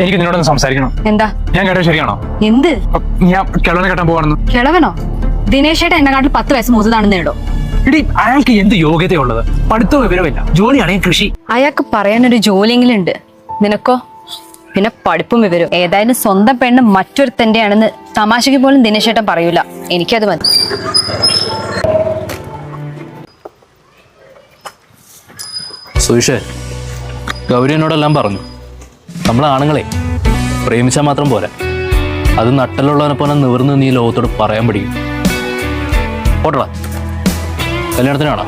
എനിക്ക് നിന്നോടൊന്ന് സംസാരിക്കണം. എന്താ? ഞാൻ കേട്ടത് ശരിയാണോ? എന്ത്? ഞാൻ കിളവനെ കെട്ടാൻ പോവാണെന്ന്. കിളവനോ? ദിനേശേട്ട എന്നെക്കാട്ടിൽ 10 വയസ്സ് മൂത്തതാണെന്ന് നേടോ? ഇടി, അയാൾക്ക് എന്ത് യോഗ്യതയുള്ളത്? പഠിത്തവും വിവരമില്ല, ജോലിയാണെങ്കിൽ കൃഷി. അയാൾക്ക് പറയാനൊരു ജോലിയെങ്കിലും ഉണ്ട്. നിനക്കോ? പിന്നെ പഠിപ്പും വിവരവും. ഏതായാലും സ്വന്തം പെണ്ണ് മറ്റൊരുത്തന്റെ ആണെന്ന് തമാശയ്ക്ക് പോലും ദിനേശേട്ടൻ പറയൂല. എനിക്കത് മതി. സുവിഷേ, ഗൗരി എന്നോടെല്ലാം പറഞ്ഞു. നമ്മൾ ആണുങ്ങളെ പ്രേമിച്ചാൽ മാത്രം പോരാ, അത് നട്ടലുള്ളവനെ പോലെ നിവർന്ന് നീ ലോകത്തോട് പറയാൻ പഠിക്കും. ഓട്ടടാ, കല്യാണത്തിനാണോ?